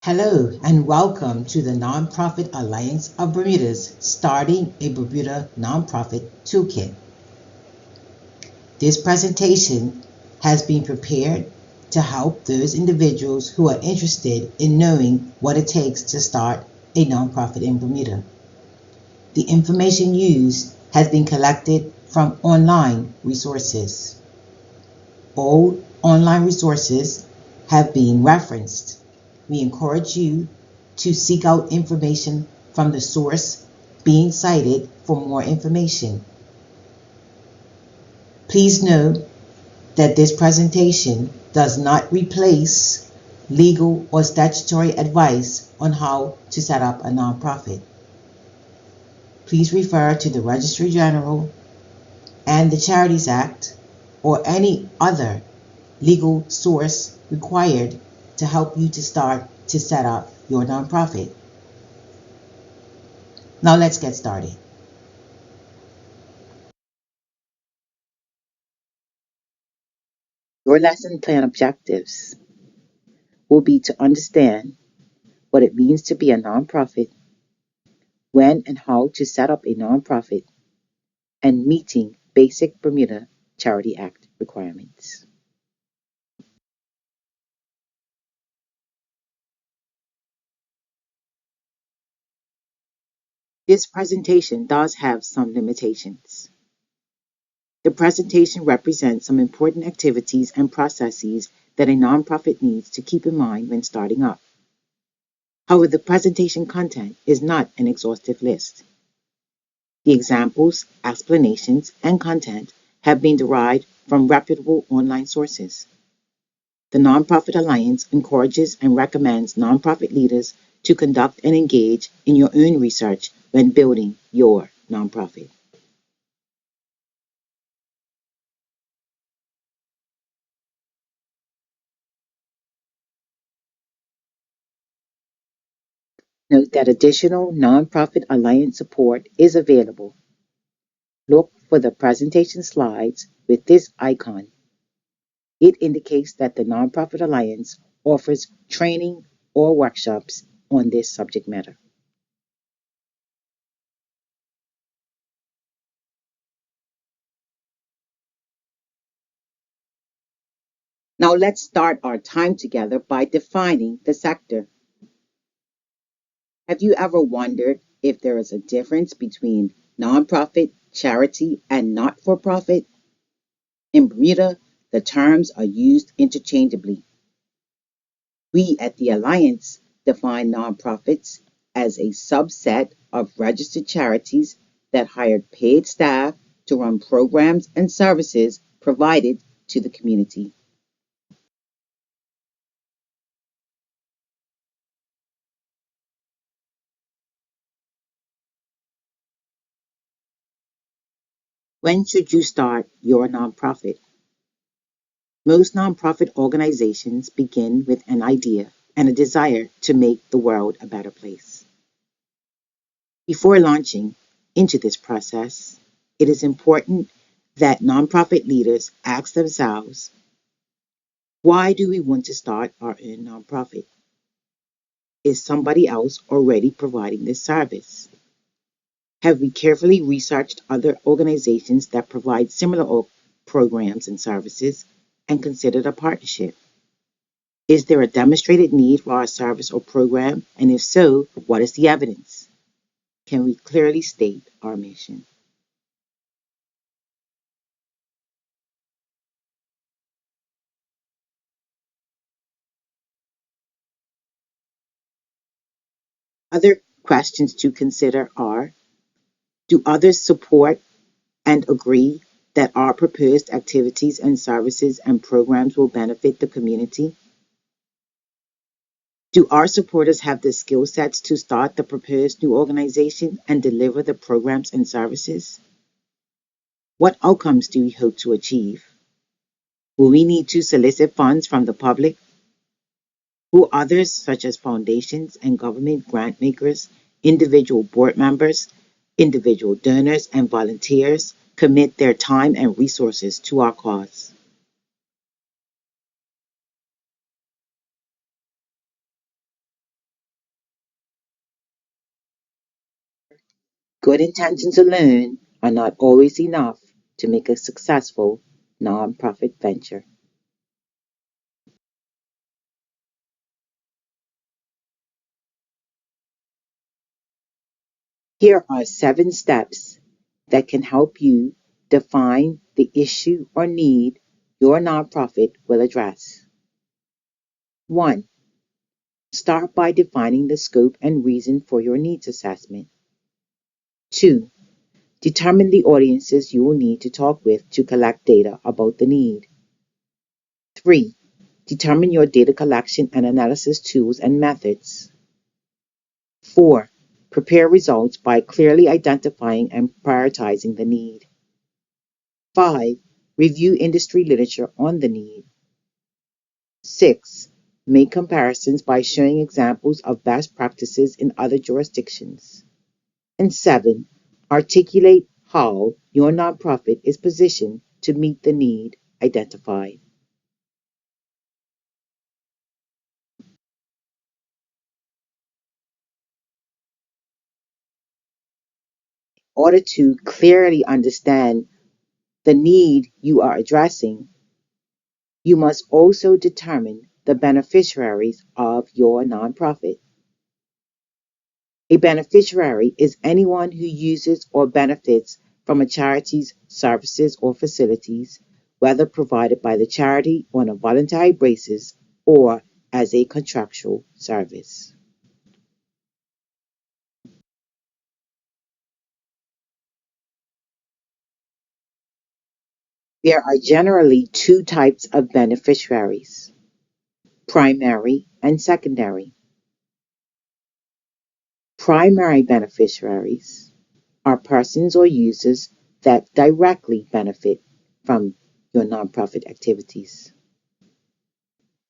Hello and welcome to the Nonprofit Alliance of Bermuda's Starting a Bermuda Nonprofit Toolkit. This presentation has been prepared to help those individuals who are interested in knowing what it takes to start a nonprofit in Bermuda. The information used has been collected from online resources. All online resources have been referenced. We encourage you to seek out information from the source being cited for more information. Please note that this presentation does not replace legal or statutory advice on how to set up a nonprofit. Please refer to the Registry General and the Charities Act or any other legal source required to help you to start to set up your nonprofit. Now let's get started. Your lesson plan objectives will be to understand what it means to be a nonprofit, when and how to set up a nonprofit, and meeting basic Bermuda Charity Act requirements. This presentation does have some limitations. The presentation represents some important activities and processes that a nonprofit needs to keep in mind when starting up. However, the presentation content is not an exhaustive list. The examples, explanations, and content have been derived from reputable online sources. The Nonprofit Alliance encourages and recommends nonprofit leaders to conduct and engage in your own research when building your nonprofit. Note that additional Nonprofit Alliance support is available. Look for the presentation slides with this icon. It indicates that the Nonprofit Alliance offers training or workshops on this subject matter. Now let's start our time together by defining the sector. Have you ever wondered if there is a difference between nonprofit, charity, and not-for-profit? In Bermuda, the terms are used interchangeably. We at the Alliance define nonprofits as a subset of registered charities that hired paid staff to run programs and services provided to the community. When should you start your nonprofit? Most nonprofit organizations begin with an idea and a desire to make the world a better place. Before launching into this process, it is important that nonprofit leaders ask themselves, why do we want to start our own nonprofit? Is somebody else already providing this service? Have we carefully researched other organizations that provide similar programs and services and considered a partnership? Is there a demonstrated need for our service or program? And if so, what is the evidence? Can we clearly state our mission? Other questions to consider are, do others support and agree that our proposed activities and services and programs will benefit the community? Do our supporters have the skill sets to start the proposed new organization and deliver the programs and services? What outcomes do we hope to achieve? Will we need to solicit funds from the public? Will others, such as foundations and government grant makers, individual board members, individual donors, and volunteers, commit their time and resources to our cause? Good intentions alone are not always enough to make a successful nonprofit venture. Here are 7 steps that can help you define the issue or need your nonprofit will address. 1. Start by defining the scope and reason for your needs assessment. 2. Determine the audiences you will need to talk with to collect data about the need. 3. Determine your data collection and analysis tools and methods. 4. Prepare results by clearly identifying and prioritizing the need. 5. Review industry literature on the need. 6. Make comparisons by showing examples of best practices in other jurisdictions. And 7. Articulate how your nonprofit is positioned to meet the need identified. In order to clearly understand the need you are addressing, you must also determine the beneficiaries of your nonprofit. A beneficiary is anyone who uses or benefits from a charity's services or facilities, whether provided by the charity on a voluntary basis or as a contractual service. There are generally 2 types of beneficiaries: primary and secondary. Primary beneficiaries are persons or users that directly benefit from your nonprofit activities,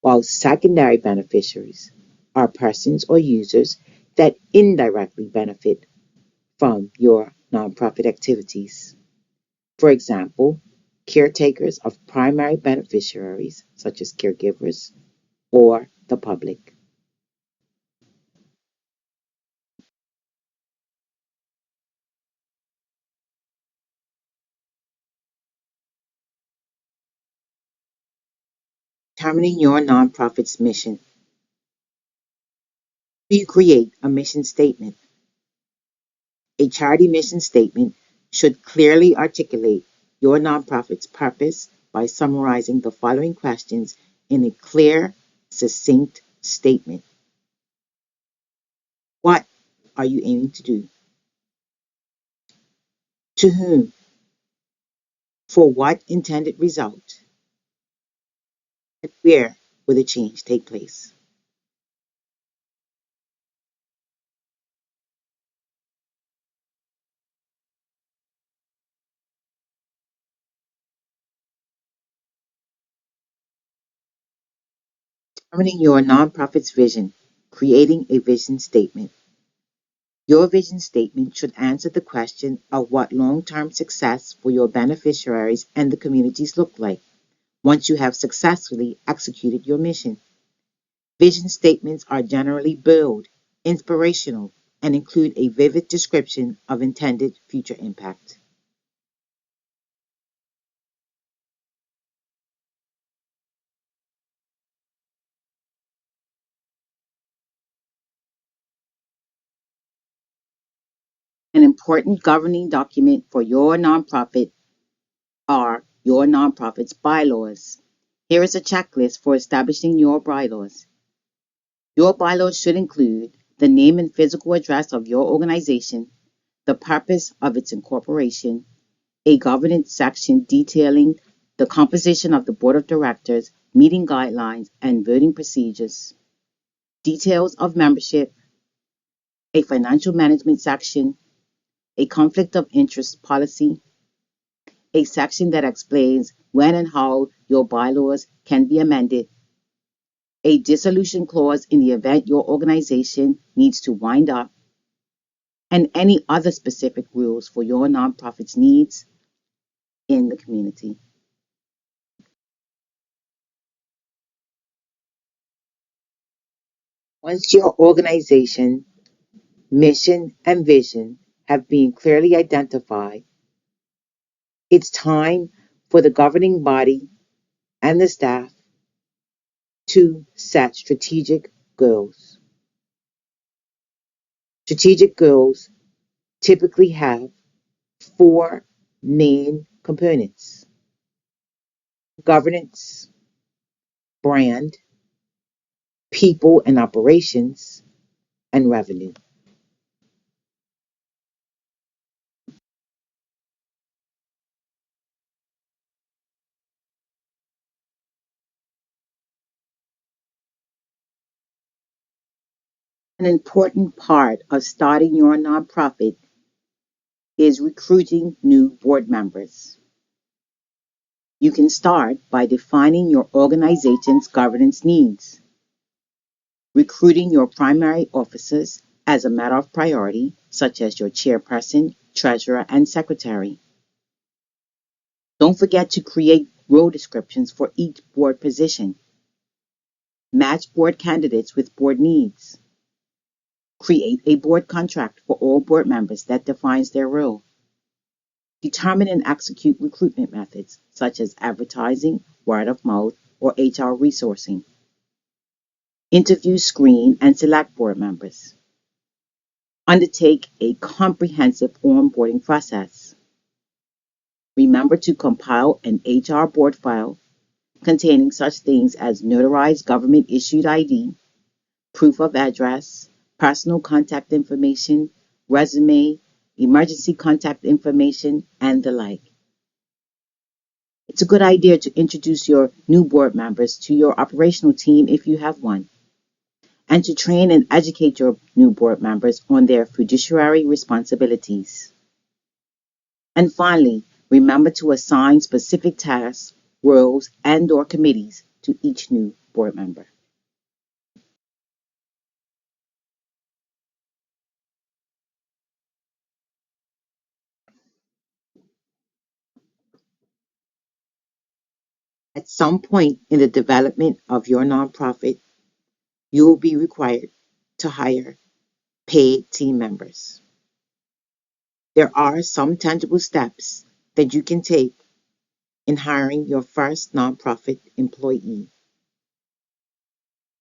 while secondary beneficiaries are persons or users that indirectly benefit from your nonprofit activities. For example, caretakers of primary beneficiaries, such as caregivers, or the public. Determining your nonprofit's mission. You create a mission statement. A charity mission statement should clearly articulate your nonprofit's purpose by summarizing the following questions in a clear, succinct statement. What are you aiming to do? To whom? For what intended result? And where will the change take place? Determining your nonprofit's vision. Creating a vision statement. Your vision statement should answer the question of what long-term success for your beneficiaries and the communities look like once you have successfully executed your mission. Vision statements are generally bold, inspirational, and include a vivid description of intended future impact. An important governing document for your nonprofit are your nonprofit's bylaws. Here is a checklist for establishing your bylaws. Your bylaws should include the name and physical address of your organization, the purpose of its incorporation, a governance section detailing the composition of the board of directors, meeting guidelines, and voting procedures, details of membership, a financial management section, a conflict of interest policy, a section that explains when and how your bylaws can be amended, a dissolution clause in the event your organization needs to wind up, and any other specific rules for your nonprofit's needs in the community. Once your organization mission and vision have been clearly identified, it's time for the governing body and the staff to set strategic goals. Strategic goals typically have four main components: governance, brand, people and operations, and revenue. An important part of starting your nonprofit is recruiting new board members. You can start by defining your organization's governance needs, recruiting your primary officers as a matter of priority, such as your chairperson, treasurer, and secretary. Don't forget to create role descriptions for each board position. Match board candidates with board needs. Create a board contract for all board members that defines their role. Determine and execute recruitment methods such as advertising, word of mouth, or HR resourcing. Interview, screen, and select board members. Undertake a comprehensive onboarding process. Remember to compile an HR board file containing such things as notarized government-issued ID, proof of address, personal contact information, resume, emergency contact information, and the like. It's a good idea to introduce your new board members to your operational team if you have one, and to train and educate your new board members on their fiduciary responsibilities. And finally, remember to assign specific tasks, roles, and/or committees to each new board member. At some point in the development of your nonprofit, you will be required to hire paid team members. There are some tangible steps that you can take in hiring your first nonprofit employee.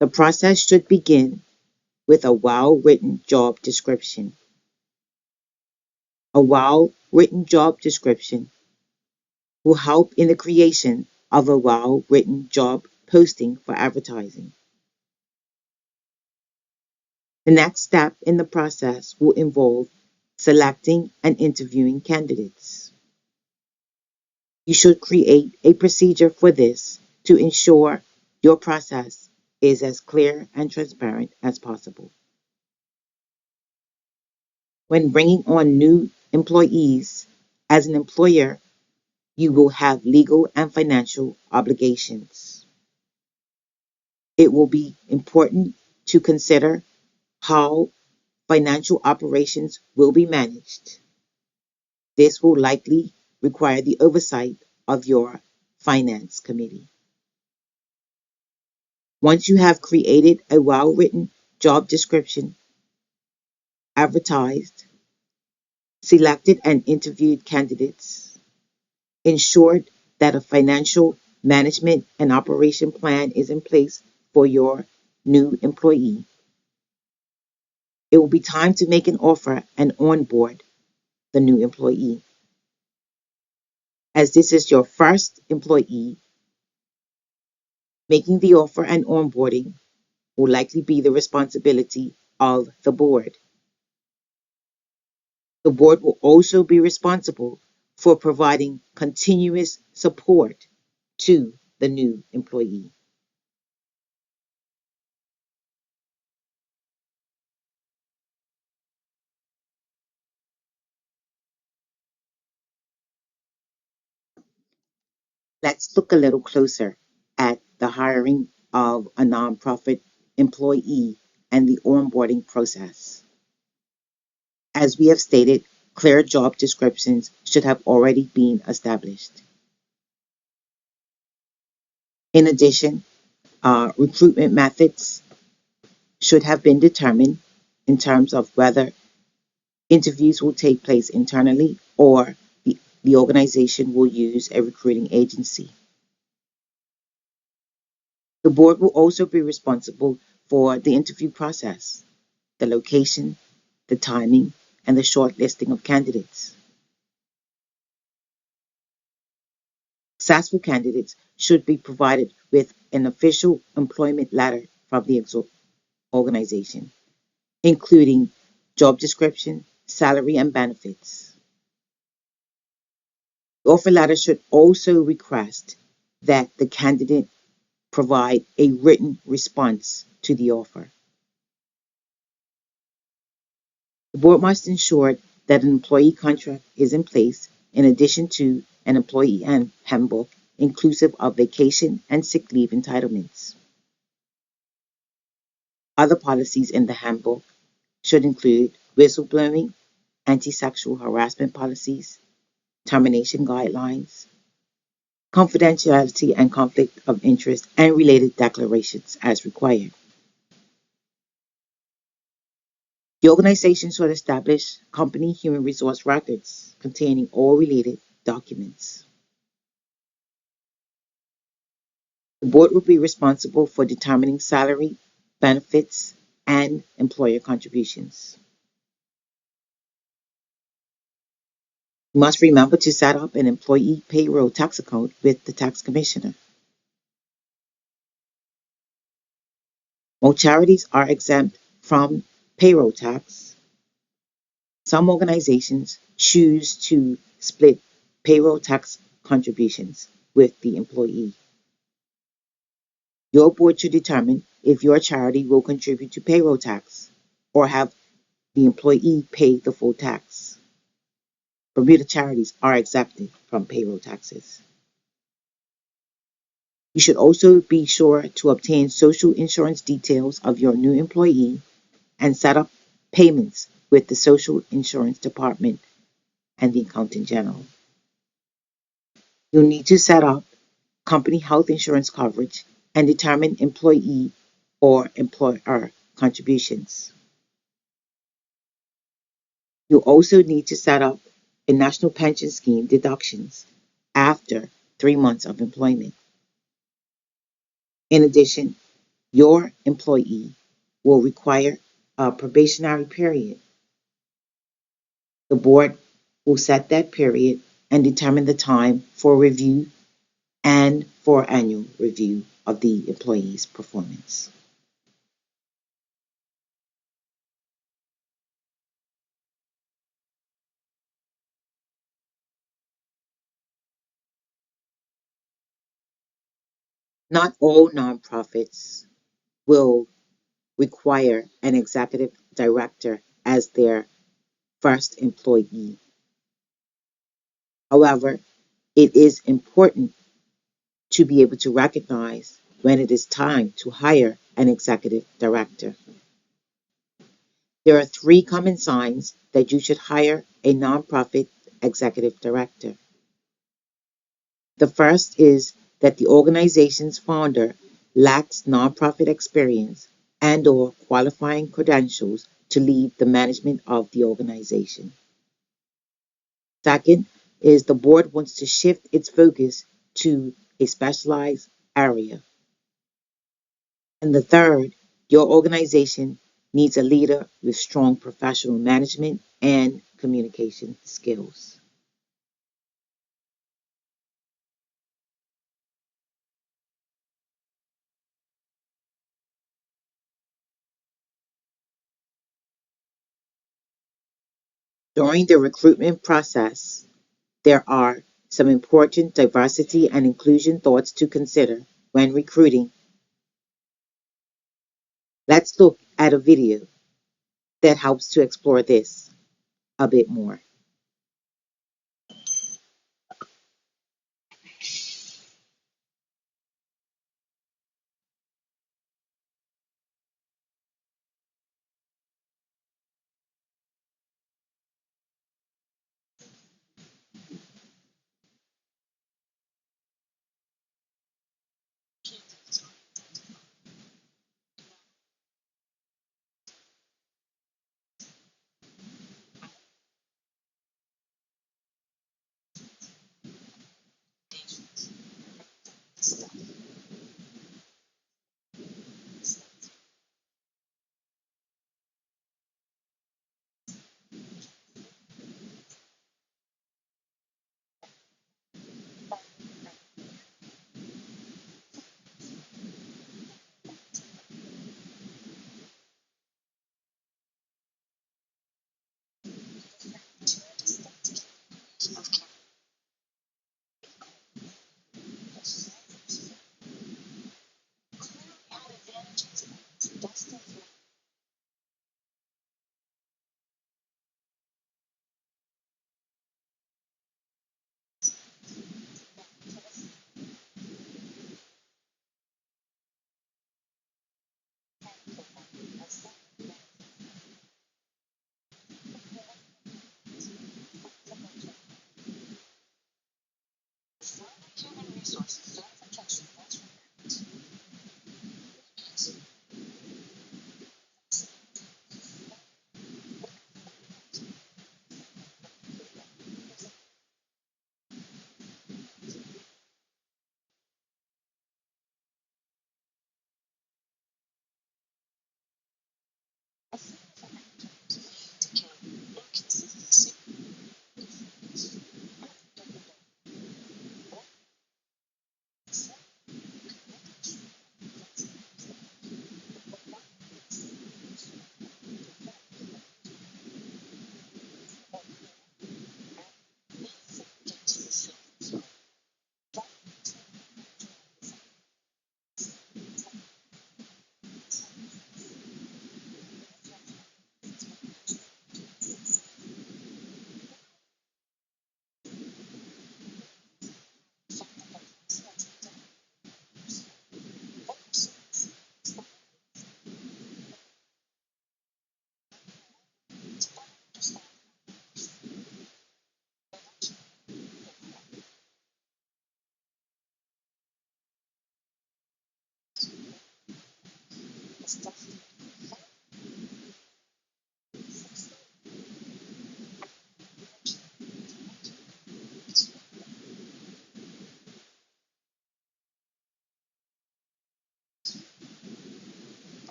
The process should begin with a well-written job description. A well-written job description will help in the creation of a well-written job posting for advertising. The next step in the process will involve selecting and interviewing candidates. You should create a procedure for this to ensure your process is as clear and transparent as possible. When bringing on new employees, as an employer, you will have legal and financial obligations. It will be important to consider how financial operations will be managed. This will likely require the oversight of your finance committee. Once you have created a well-written job description, advertised, selected and interviewed candidates, ensured that a financial management and operation plan is in place for your new employee, it will be time to make an offer and onboard the new employee. As this is your first employee, making the offer and onboarding will likely be the responsibility of the board. The board will also be responsible for providing continuous support to the new employee. Let's look a little closer at the hiring of a nonprofit employee and the onboarding process. As we have stated, clear job descriptions should have already been established. In addition, recruitment methods should have been determined in terms of whether Interviews will take place internally or the organization will use a recruiting agency. The board will also be responsible for the interview process, the location, the timing, and the shortlisting of candidates. Successful candidates should be provided with an official employment letter from the organization, including job description, salary, and benefits. The offer letter should also request that the candidate provide a written response to the offer. The board must ensure that an employee contract is in place in addition to an employee handbook inclusive of vacation and sick leave entitlements. Other policies in the handbook should include whistleblowing, anti-sexual harassment policies, termination guidelines, confidentiality and conflict of interest, and related declarations as required. The organization should establish company human resource records containing all related documents. The board will be responsible for determining salary, benefits, and employer contributions. You must remember to set up an employee payroll tax account with the tax commissioner. Most charities are exempt from payroll tax. Some organizations choose to split payroll tax contributions with the employee. Your board should determine if your charity will contribute to payroll tax or have the employee pay the full tax. Bermuda charities are exempted from payroll taxes. You should also be sure to obtain social insurance details of your new employee and set up payments with the Social Insurance Department and the Accountant General. You'll need to set up company health insurance coverage and determine employee or employer contributions. You'll also need to set up a national pension scheme deductions after 3 months of employment. In addition, your employee will require a probationary period. The board will set that period and determine the time for review and for annual review of the employee's performance. Not all nonprofits will require an executive director as their first employee. However, it is important to be able to recognize when it is time to hire an executive director. There are 3 common signs that you should hire a nonprofit executive director. The first is that the organization's founder lacks nonprofit experience and/or qualifying credentials to lead the management of the organization. Second is the board wants to shift its focus to a specialized area. And the third, your organization needs a leader with strong professional management and communication skills. During the recruitment process, there are some important diversity and inclusion thoughts to consider when recruiting. Let's look at a video that helps to explore this a bit more.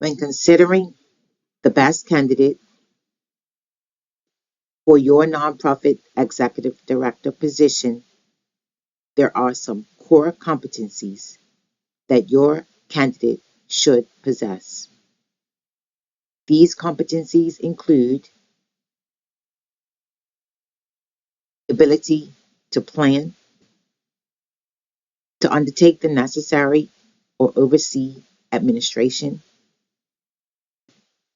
When considering the best candidate for your nonprofit executive director position, there are some core competencies that your candidate should possess. These competencies include ability to plan, to undertake the necessary or oversee administration,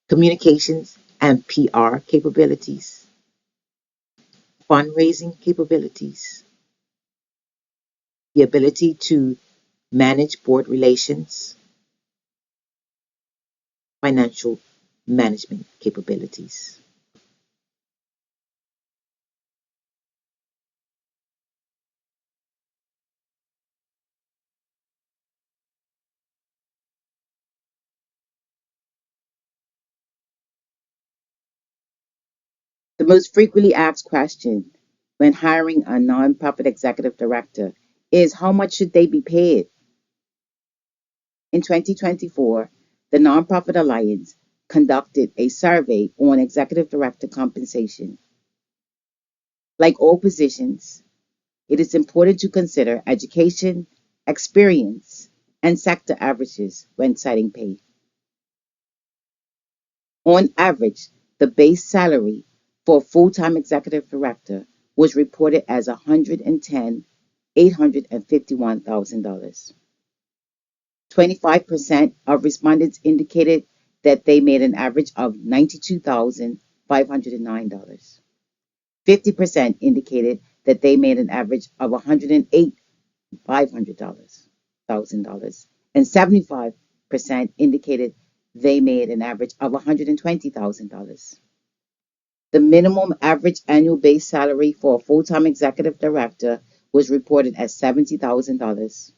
communications and PR capabilities, fundraising capabilities, the ability to manage board relations, financial management capabilities. The most frequently asked question when hiring a nonprofit executive director is how much should they be paid? In 2024, The Nonprofit Alliance conducted a survey on executive director compensation. Like all positions, it is important to consider education, experience, and sector averages when setting pay. On average, the base salary for a full-time executive director was reported as $110,851,000. 25% of respondents indicated that they made an average of $92,509. 50% indicated that they made an average of $108,500, and 75% indicated they made an average of $120,000. The minimum average annual base salary for a full-time executive director was reported at $70,000,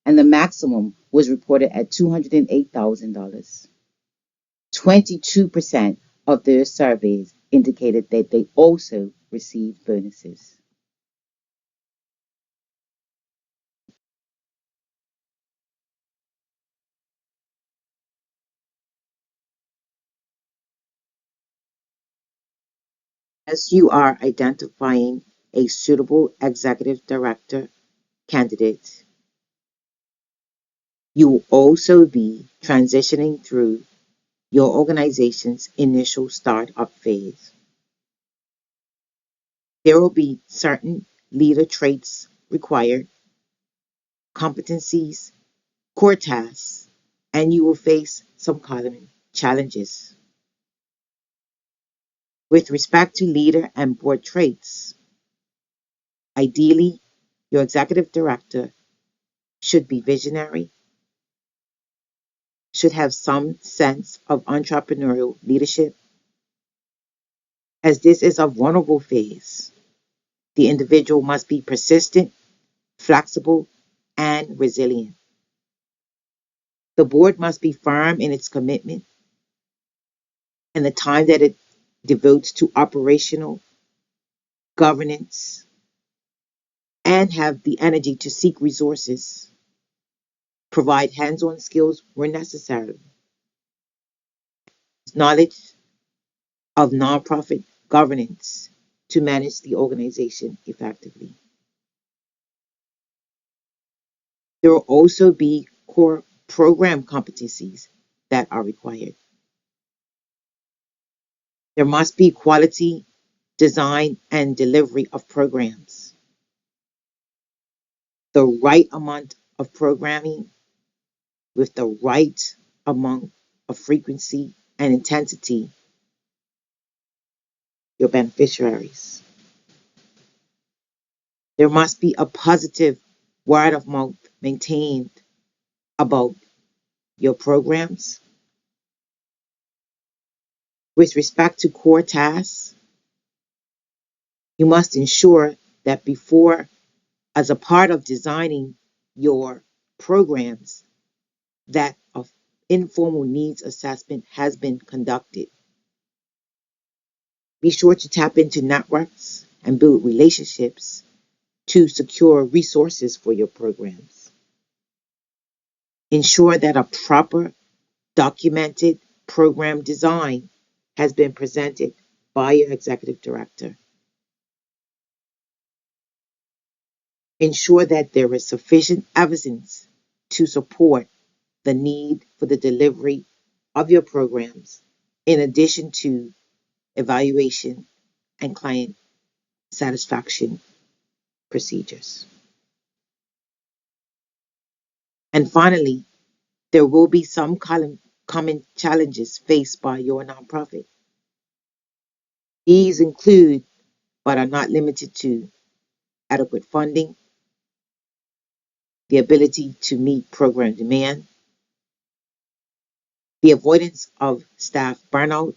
and the maximum was reported at $208,000. 22% of their surveys indicated that they also received bonuses. As you are identifying a suitable executive director candidate, you will also be transitioning through your organization's initial startup phase. There will be certain leader traits required, competencies, core tasks, and you will face some common challenges. With respect to leader and board traits, ideally, your executive director should be visionary, should have some sense of entrepreneurial leadership, as this is a vulnerable phase. The individual must be persistent, flexible, and resilient. The board must be firm in its commitment and the time that it devotes to operational governance and have the energy to seek resources, provide hands-on skills where necessary, knowledge of nonprofit governance to manage the organization effectively. There will also be core program competencies that are required. There must be quality design and delivery of programs, the right amount of programming with the right amount of frequency and intensity, your beneficiaries. There must be a positive word of mouth maintained about your programs. With respect to core tasks, you must ensure that before, as a part of designing your programs, that an informal needs assessment has been conducted. Be sure to tap into networks and build relationships to secure resources for your programs. Ensure that a proper documented program design has been presented by your executive director. Ensure that there is sufficient evidence to support the need for the delivery of your programs, in addition to evaluation and client satisfaction procedures. And finally, there will be some common challenges faced by your nonprofit. These include, but are not limited to, adequate funding, the ability to meet program demand, the avoidance of staff burnout,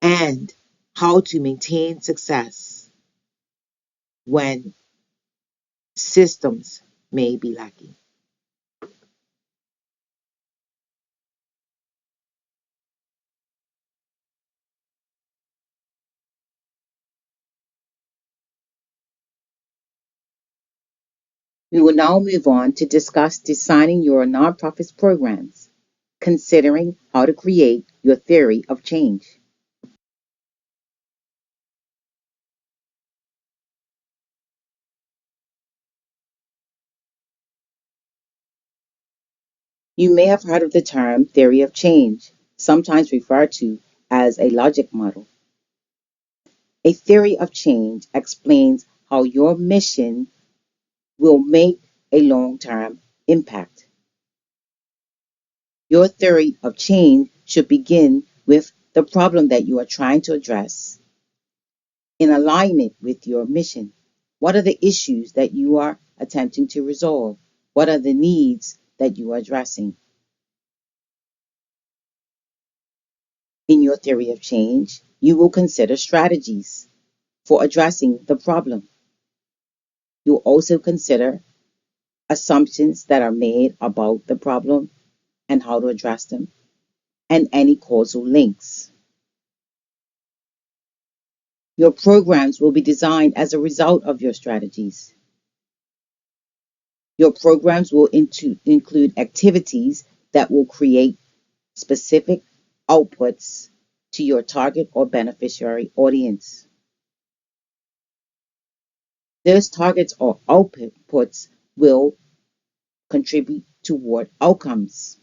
and how to maintain success when systems may be lacking. We will now move on to discuss designing your nonprofit's programs, considering how to create your theory of change. You may have heard of the term theory of change, sometimes referred to as a logic model. A theory of change explains how your mission will make a long term impact. Your theory of change should begin with the problem that you are trying to address in alignment with your mission. What are the issues that you are attempting to resolve? What are the needs that you are addressing? In your theory of change, you will consider strategies for addressing the problem. You'll also consider assumptions that are made about the problem and how to address them, and any causal links. Your programs will be designed as a result of your strategies. Your programs will include activities that will create specific outputs to your target or beneficiary audience. Those targets or outputs will contribute toward outcomes,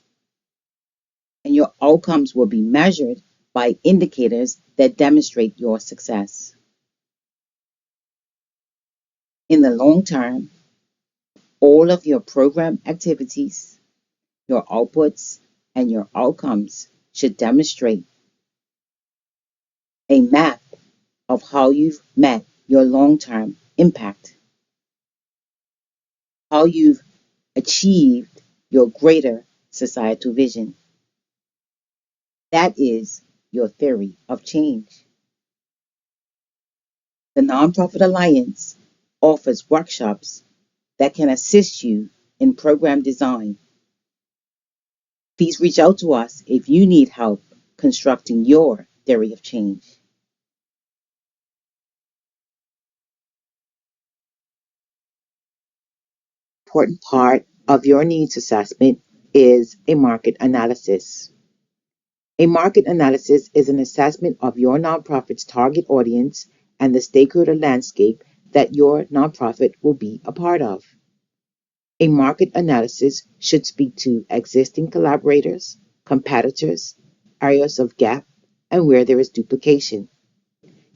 and your outcomes will be measured by indicators that demonstrate your success. In the long term, all of your program activities, your outputs, and your outcomes should demonstrate a map of how you've met your long term impact, how you've achieved your greater societal vision. That is your theory of change. The Nonprofit Alliance offers workshops that can assist you in program design. Please reach out to us if you need help constructing your theory of change. Important part of your needs assessment is a market analysis. A market analysis is an assessment of your nonprofit's target audience and the stakeholder landscape that your nonprofit will be a part of. A market analysis should speak to existing collaborators, competitors, areas of gap, and where there is duplication.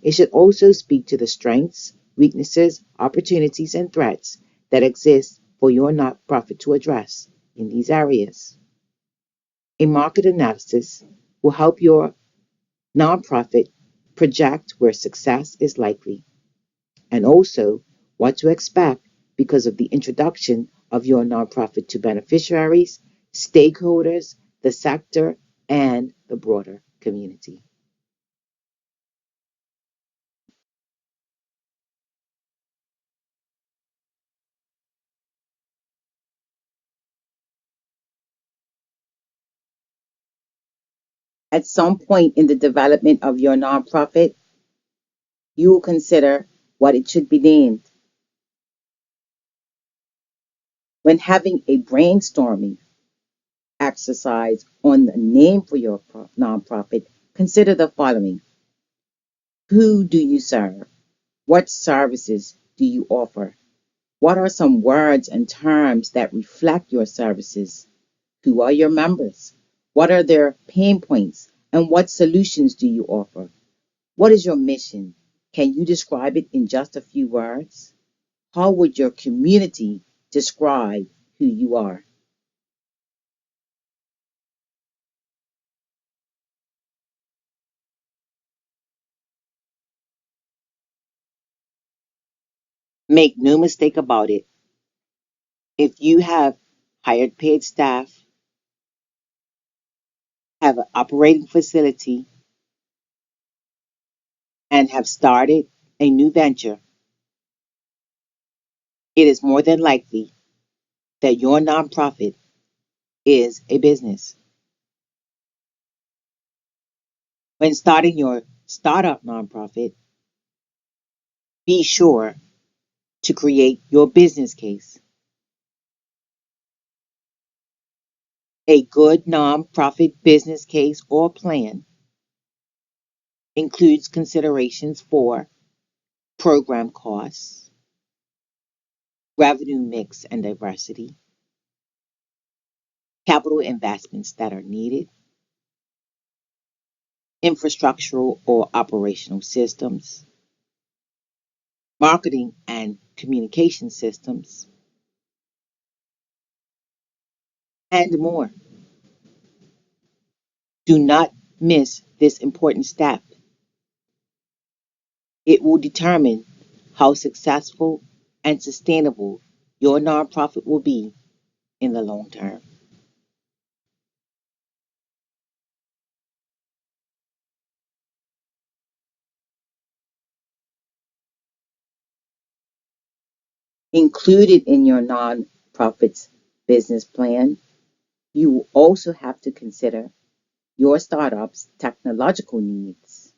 It should also speak to the strengths, weaknesses, opportunities, and threats that exist for your nonprofit to address in these areas. A market analysis will help your nonprofit project where success is likely and also what to expect because of the introduction of your nonprofit to beneficiaries, stakeholders, the sector, and the broader community. At some point in the development of your nonprofit, you will consider what it should be named. When having a brainstorming exercise on the name for your nonprofit, consider the following. Who do you serve? What services do you offer? What are some words and terms that reflect your services? Who are your members? What are their pain points? And what solutions do you offer? What is your mission? Can you describe it in just a few words? How would your community describe who you are? Make no mistake about it. If you have hired paid staff, have an operating facility, and have started a new venture, it is more than likely that your nonprofit is a business. When starting your startup nonprofit, be sure to create your business case. A good nonprofit business case or plan includes considerations for program costs, revenue mix and diversity, capital investments that are needed, infrastructural or operational systems, marketing and communication systems, and more. Do not miss this important step. It will determine how successful and sustainable your nonprofit will be in the long term. Included in your nonprofit's business plan, you will also have to consider your startup's technological needs.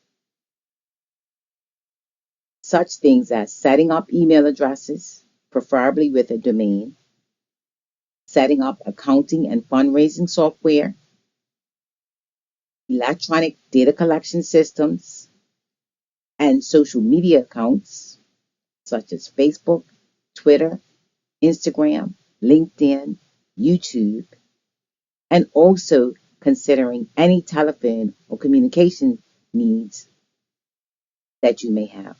Such things as setting up email addresses, preferably with a domain, setting up accounting and fundraising software, electronic data collection systems, and social media accounts such as Facebook, Twitter, Instagram, LinkedIn, YouTube, and also considering any telephone or communication needs that you may have.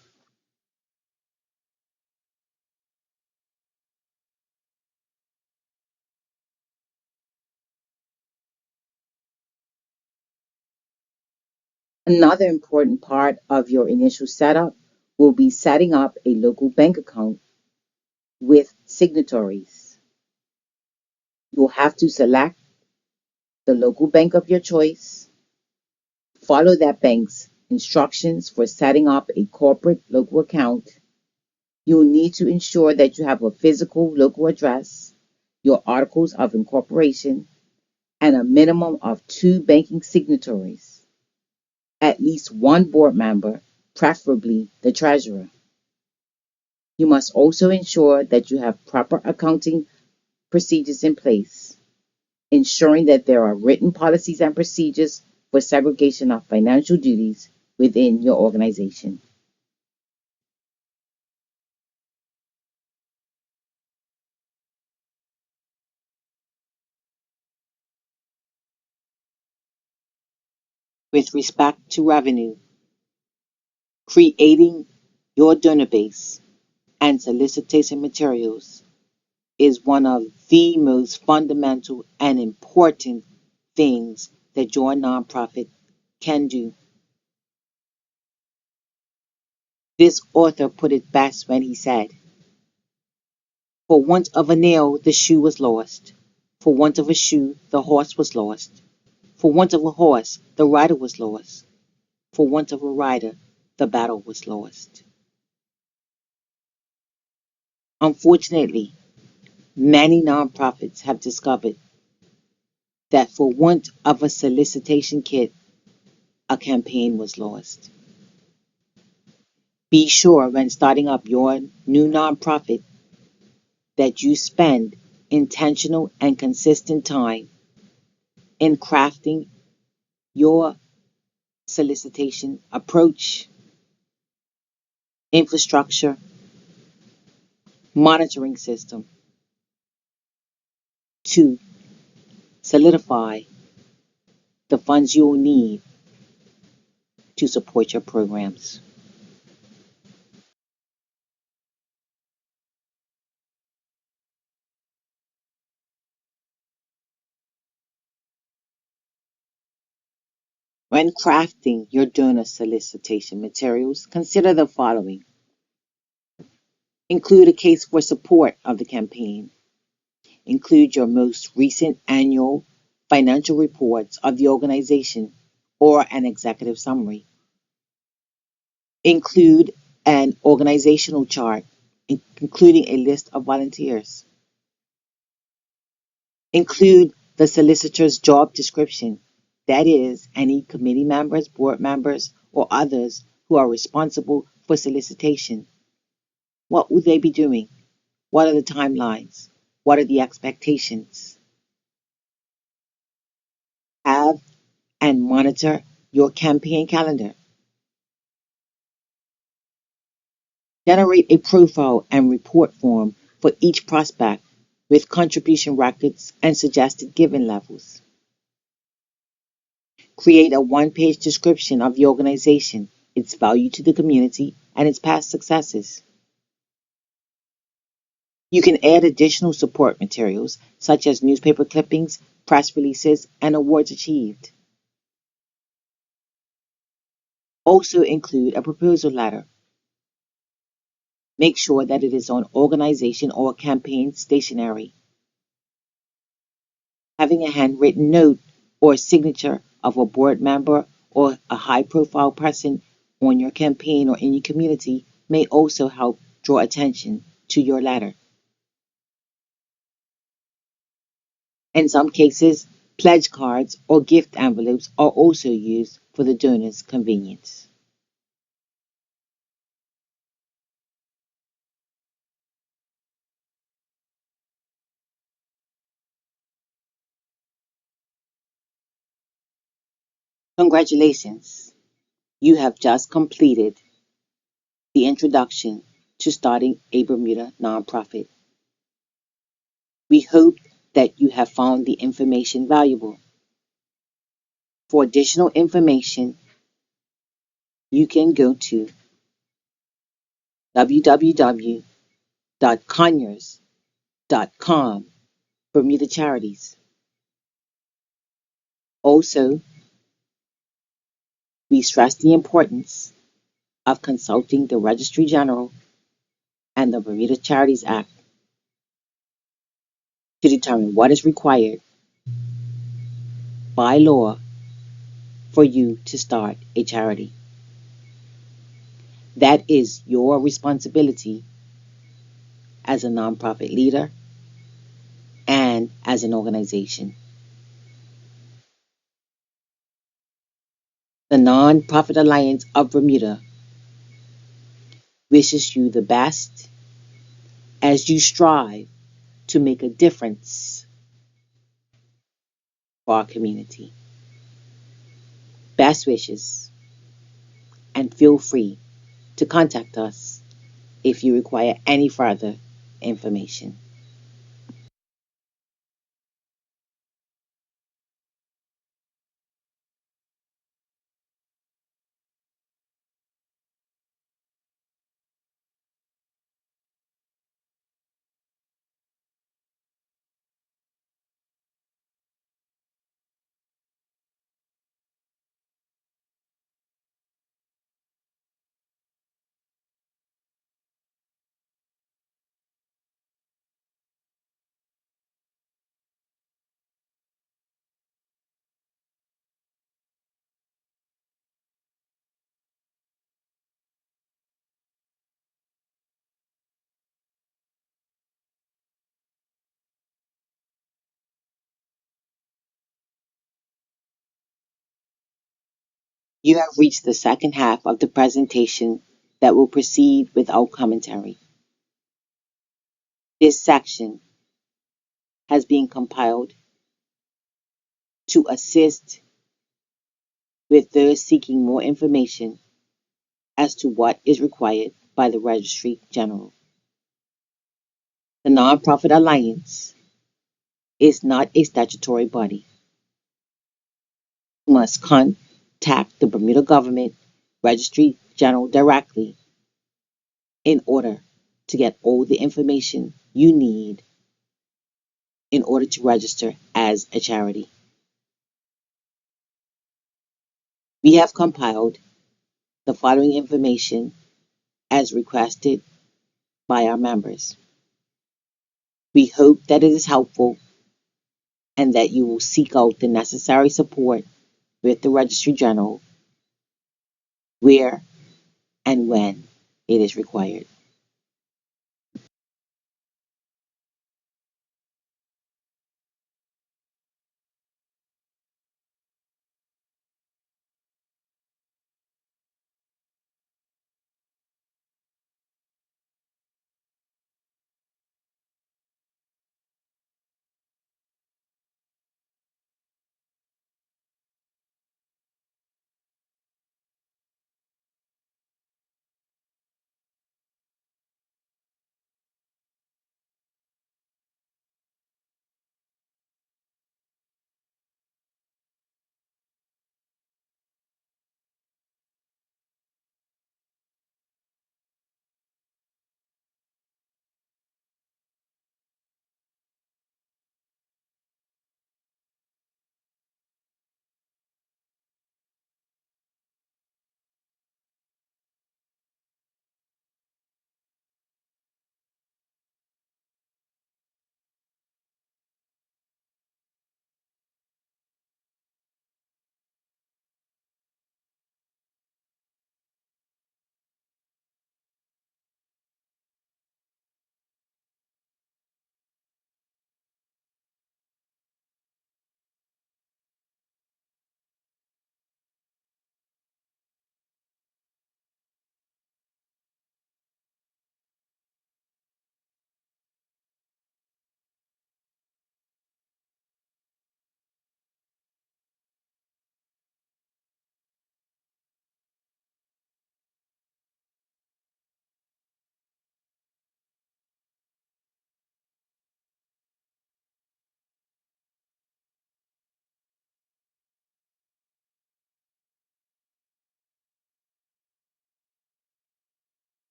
Another important part of your initial setup will be setting up a local bank account with signatories. You'll have to select the local bank of your choice, follow that bank's instructions for setting up a corporate local account. You'll need to ensure that you have a physical local address, your articles of incorporation, and a minimum of 2 banking signatories, at least one board member, preferably the treasurer. You must also ensure that you have proper accounting procedures in place, ensuring that there are written policies and procedures for segregation of financial duties within your organization. With respect to revenue, creating your donor base and solicitation materials is one of the most fundamental and important things that your nonprofit can do. This author put it best when he said, "For want of a nail, the shoe was lost. For want of a shoe, the horse was lost. For want of a horse, the rider was lost. For want of a rider, the battle was lost." Unfortunately, many nonprofits have discovered that for want of a solicitation kit, a campaign was lost. Be sure when starting up your new nonprofit that you spend intentional and consistent time in crafting your solicitation approach, infrastructure, monitoring system to solidify the funds you will need to support your programs. When crafting your donor solicitation materials, consider the following. Include a case for support of the campaign. Include your most recent annual financial reports of the organization or an executive summary. Include an organizational chart, including a list of volunteers. Include the solicitor's job description, that is, any committee members, board members, or others who are responsible for solicitation. What will they be doing? What are the timelines? What are the expectations? and monitor your campaign calendar. Generate a profile and report form for each prospect with contribution records and suggested giving levels. Create a one-page description of your organization, its value to the community, and its past successes. You can add additional support materials such as newspaper clippings, press releases, and awards achieved. Also include a proposal letter. Make sure that it is on organization or campaign stationery. Having a handwritten note or signature of a board member or a high-profile person on your campaign or in your community may also help draw attention to your letter. In some cases, pledge cards or gift envelopes are also used for the donor's convenience. Congratulations! You have just completed the introduction to starting a Bermuda nonprofit. We hope that you have found the information valuable. For additional information, you can go to www.conyers.com Bermuda Charities. Also, we stress the importance of consulting the Registry General and the Bermuda Charities Act to determine what is required by law for you to start a charity. That is your responsibility as a nonprofit leader and as an organization. The Nonprofit Alliance of Bermuda wishes you the best as you strive to make a difference for our community. Best wishes, and feel free to contact us if you require any further information. You have reached the second half of the presentation that will proceed without commentary. This section has been compiled to assist with those seeking more information as to what is required by the Registry General. The Nonprofit Alliance is not a statutory body. You must contact the Bermuda Government Registry General directly in order to get all the information you need in order to register as a charity. We have compiled the following information as requested by our members. We hope that it is helpful and that you will seek out the necessary support with the Registry General where and when it is required.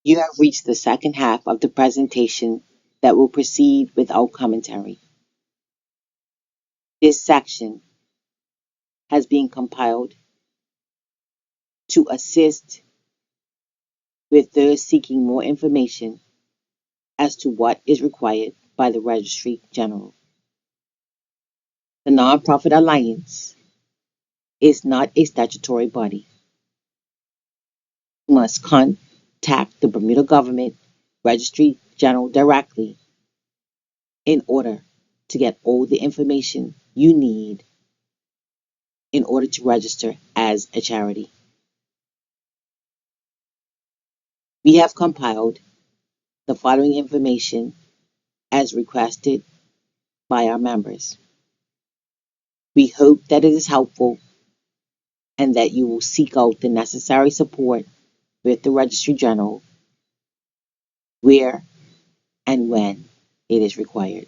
You have reached the second half of the presentation that will proceed without commentary. This section has been compiled to assist with those seeking more information as to what is required by the Registry General. The Nonprofit Alliance is not a statutory body. You must contact the Bermuda Government Registry General directly in order to get all the information you need in order to register as a charity. We have compiled the following information as requested by our members. We hope that it is helpful and that you will seek out the necessary support with the Registry General where and when it is required.